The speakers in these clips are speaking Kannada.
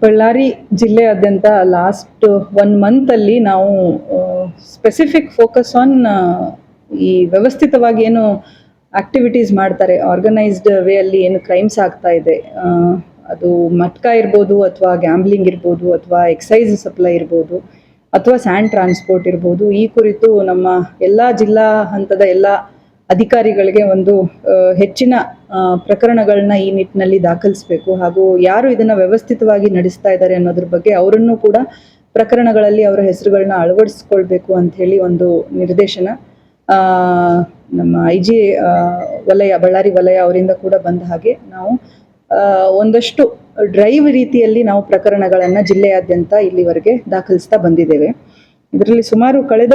ಬಳ್ಳಾರಿ ಜಿಲ್ಲೆಯಾದ್ಯಂತ ಲಾಸ್ಟ್ 1 ಮಂತಲ್ಲಿ ನಾವು ಸ್ಪೆಸಿಫಿಕ್ ಫೋಕಸ್ ಆನ್ ಈ ವ್ಯವಸ್ಥಿತವಾಗಿ ಏನು ಆಕ್ಟಿವಿಟೀಸ್ ಮಾಡ್ತಾರೆ, ಆರ್ಗನೈಸ್ಡ್ ವೇ ಅಲ್ಲಿ ಏನು ಕ್ರೈಮ್ಸ್ ಆಗ್ತಾ ಇದೆ, ಅದು ಮಟ್ಕಾ ಇರ್ಬೋದು ಅಥವಾ ಗ್ಯಾಂಬ್ಲಿಂಗ್ ಇರ್ಬೋದು ಅಥವಾ ಎಕ್ಸೈಸ್ ಸಪ್ಲೈ ಇರ್ಬೋದು ಅಥವಾ ಸ್ಯಾಂಡ್ ಟ್ರಾನ್ಸ್ಪೋರ್ಟ್ ಇರ್ಬೋದು, ಈ ಕುರಿತು ನಮ್ಮ ಎಲ್ಲ ಜಿಲ್ಲಾ ಹಂತದ ಎಲ್ಲ ಅಧಿಕಾರಿಗಳಿಗೆ ಒಂದು ಹೆಚ್ಚಿನ ಪ್ರಕರಣಗಳನ್ನ ಈ ನಿಟ್ಟಿನಲ್ಲಿ ದಾಖಲಿಸಬೇಕು. ಹಾಗೂ ಯಾರು ಇದನ್ನ ವ್ಯವಸ್ಥಿತವಾಗಿ ನಡೆಸ್ತಾ ಇದ್ದಾರೆ ಅನ್ನೋದ್ರ ಬಗ್ಗೆ ಅವರನ್ನು ಕೂಡ ಪ್ರಕರಣಗಳಲ್ಲಿ ಅವರ ಹೆಸರುಗಳನ್ನ ಅಳವಡಿಸ್ಕೊಳ್ಬೇಕು ಅಂತ ಹೇಳಿ ಒಂದು ನಿರ್ದೇಶನ ನಮ್ಮ IG ವಲಯ, ಬಳ್ಳಾರಿ ವಲಯ ಅವರಿಂದ ಕೂಡ ಬಂದ ಹಾಗೆ ನಾವು ಒಂದಷ್ಟು ಡ್ರೈವ್ ರೀತಿಯಲ್ಲಿ ನಾವು ಪ್ರಕರಣಗಳನ್ನ ಜಿಲ್ಲೆಯಾದ್ಯಂತ ಇಲ್ಲಿವರೆಗೆ ದಾಖಲಿಸ್ತಾ ಬಂದಿದ್ದೇವೆ. ಇದರಲ್ಲಿ ಸುಮಾರು ಕಳೆದ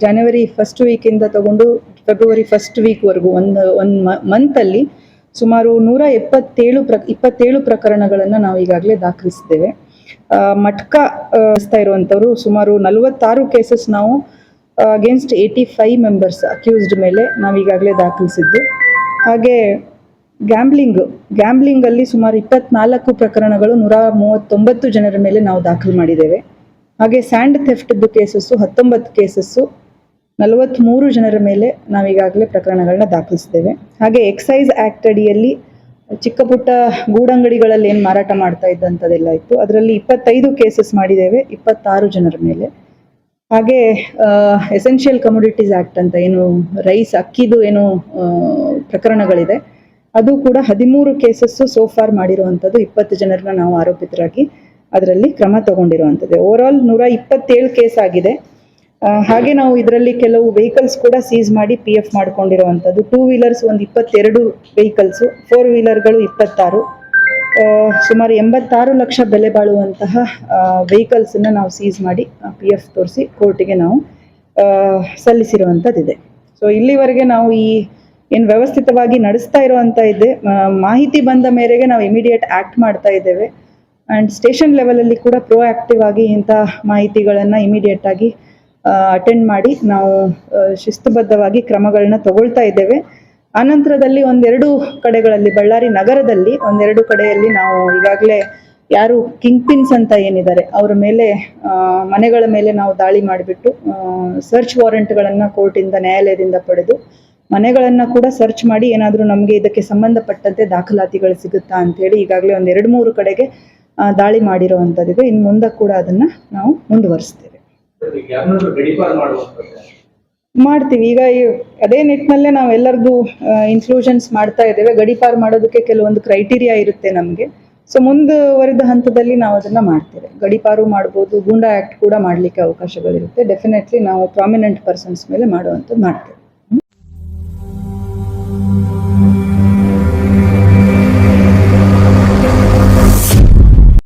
ಜನವರಿ 1st ವೀಕಿಂದ ತಗೊಂಡು ಫೆಬ್ರವರಿ 1st ವೀಕ್ವರೆಗೂ ಒಂದು ಮಂತಲ್ಲಿ ಸುಮಾರು 127 ಪ್ರಕರಣಗಳನ್ನು ನಾವು ಈಗಾಗಲೇ ದಾಖಲಿಸಿದ್ದೇವೆ. ಮಟ್ಕಾ ಇರುವಂಥವ್ರು ಸುಮಾರು 46 ಕೇಸಸ್ ನಾವು ಅಗೇನ್ಸ್ಟ್ 85 ಮೆಂಬರ್ಸ್ ಅಕ್ಯೂಸ್ಡ್ ಮೇಲೆ ನಾವು ಈಗಾಗಲೇ ದಾಖಲಿಸಿದ್ದು. ಹಾಗೆ ಗ್ಯಾಂಬ್ಲಿಂಗ್ ಅಲ್ಲಿ ಸುಮಾರು 24 ಪ್ರಕರಣಗಳು 139 ಜನರ ಮೇಲೆ ನಾವು ದಾಖಲು ಮಾಡಿದ್ದೇವೆ. ಹಾಗೆ ಸ್ಯಾಂಡ್ ಥೆಫ್ಟ್ದು ಕೇಸಸ್ಸು 19 ಕೇಸಸ್ಸು 43 ಜನರ ಮೇಲೆ ನಾವೀಗಾಗಲೇ ಪ್ರಕರಣಗಳನ್ನ ದಾಖಲಿಸಿದ್ದೇವೆ. ಹಾಗೆ ಎಕ್ಸೈಸ್ ಆಕ್ಟ್ ಅಡಿಯಲ್ಲಿ ಚಿಕ್ಕ ಪುಟ್ಟ ಗೂಡಂಗಡಿಗಳಲ್ಲಿ ಏನು ಮಾರಾಟ ಮಾಡ್ತಾ ಇದ್ದಂಥದ್ದೆಲ್ಲ ಇತ್ತು, ಅದರಲ್ಲಿ 25 ಕೇಸಸ್ ಮಾಡಿದ್ದೇವೆ 26 ಜನರ ಮೇಲೆ. ಹಾಗೆ ಎಸೆನ್ಷಿಯಲ್ ಕಮೋಡಿಟೀಸ್ ಆಕ್ಟ್ ಅಂತ ಏನು ರೈಸ್ ಅಕ್ಕಿದು ಏನು ಪ್ರಕರಣಗಳಿದೆ, ಅದು ಕೂಡ 13 ಕೇಸಸ್ಸು ಸೋಫಾರ್ ಮಾಡಿರುವಂಥದ್ದು. 20 ಜನರನ್ನ ನಾವು ಆರೋಪಿತರಾಗಿ ಅದರಲ್ಲಿ ಕ್ರಮ ತಗೊಂಡಿರುವಂಥದ್ದು. ಓವರ್ ಆಲ್ 127 ಕೇಸ್ ಆಗಿದೆ. ಹಾಗೆ ನಾವು ಇದರಲ್ಲಿ ಕೆಲವು ವೆಹಿಕಲ್ಸ್ ಕೂಡ ಸೀಸ್ ಮಾಡಿ PF ಮಾಡ್ಕೊಂಡಿರುವಂಥದ್ದು. 2 ವೀಲರ್ಸ್ ಒಂದು 22 ವೆಹಿಕಲ್ಸು, 4 ವೀಲರ್ಗಳು 26, ಸುಮಾರು 86 ಲಕ್ಷ ಬೆಲೆ ಬಾಳುವಂತಹ ವೆಹಿಕಲ್ಸನ್ನು ನಾವು ಸೀಸ್ ಮಾಡಿ PF ತೋರಿಸಿ ಕೋರ್ಟಿಗೆ ನಾವು ಸಲ್ಲಿಸಿರುವಂಥದ್ದಿದೆ. ಸೊ ಇಲ್ಲಿವರೆಗೆ ನಾವು ಈ ಏನು ವ್ಯವಸ್ಥಿತವಾಗಿ ನಡೆಸ್ತಾ ಇರುವಂಥ ಇದೆ, ಮಾಹಿತಿ ಬಂದ ಮೇರೆಗೆ ನಾವು ಇಮಿಡಿಯೇಟ್ ಆ್ಯಕ್ಟ್ ಮಾಡ್ತಾ ಇದ್ದೇವೆ. ಆ್ಯಂಡ್ ಸ್ಟೇಷನ್ ಲೆವೆಲಲ್ಲಿ ಕೂಡ ಪ್ರೋಆಕ್ಟಿವ್ ಆಗಿ ಇಂಥ ಮಾಹಿತಿಗಳನ್ನು ಇಮಿಡಿಯೇಟ್ ಆಗಿ ಅಟೆಂಡ್ ಮಾಡಿ ನಾವು ಶಿಸ್ತುಬದ್ಧವಾಗಿ ಕ್ರಮಗಳನ್ನ ತಗೊಳ್ತಾ ಇದ್ದೇವೆ. ಆನಂತರದಲ್ಲಿ ಒಂದೆರಡು ಕಡೆಗಳಲ್ಲಿ, ಬಳ್ಳಾರಿ ನಗರದಲ್ಲಿ ಒಂದೆರಡು ಕಡೆಯಲ್ಲಿ ನಾವು ಈಗಾಗಲೇ ಯಾರು ಕಿಂಗ್ ಪಿನ್ಸ್ ಅಂತ ಏನಿದ್ದಾರೆ ಅವರ ಮೇಲೆ ಮನೆಗಳ ಮೇಲೆ ನಾವು ದಾಳಿ ಮಾಡಿಬಿಟ್ಟು ಸರ್ಚ್ ವಾರೆಂಟ್ಗಳನ್ನು ಕೋರ್ಟಿಂದ, ನ್ಯಾಯಾಲಯದಿಂದ ಪಡೆದು ಮನೆಗಳನ್ನು ಕೂಡ ಸರ್ಚ್ ಮಾಡಿ ಏನಾದರೂ ನಮಗೆ ಇದಕ್ಕೆ ಸಂಬಂಧಪಟ್ಟಂತೆ ದಾಖಲಾತಿಗಳು ಸಿಗುತ್ತಾ ಅಂತೇಳಿ ಈಗಾಗಲೇ ಒಂದು 2-3 ಕಡೆಗೆ ದಾಳಿ ಮಾಡಿರುವಂಥದ್ದಿದೆ. ಇನ್ನು ಮುಂದೆ ಕೂಡ ಅದನ್ನು ನಾವು ಮುಂದುವರಿಸ್ತೇವೆ, ಮಾಡ್ತೀವಿ. ಈಗ ಅದೇ ನಿಟ್ಟಿನಲ್ಲೇ ನಾವು ಎಲ್ಲರದ್ದು ಇನ್ಕ್ಲೂಷನ್ಸ್ ಮಾಡ್ತಾ ಇದ್ದೇವೆ. ಗಡೀಪಾರು ಮಾಡೋದಕ್ಕೆ ಕೆಲವೊಂದು ಕ್ರೈಟೀರಿಯಾ ಇರುತ್ತೆ ನಮಗೆ. ಸೊ ಮುಂದುವರಿದ ಹಂತದಲ್ಲಿ ನಾವು ಅದನ್ನು ಮಾಡ್ತೇವೆ. ಗಡೀಪಾರು ಮಾಡ್ಬೋದು, ಗೂಂಡಾ ಆ್ಯಕ್ಟ್ ಕೂಡ ಮಾಡಲಿಕ್ಕೆ ಅವಕಾಶಗಳಿರುತ್ತೆ. ಡೆಫಿನೆಟ್ಲಿ ನಾವು ಪ್ರಾಮಿನೆಂಟ್ ಪರ್ಸನ್ಸ್ ಮೇಲೆ ಮಾಡುವಂಥದ್ದು ಮಾಡ್ತೇವೆ.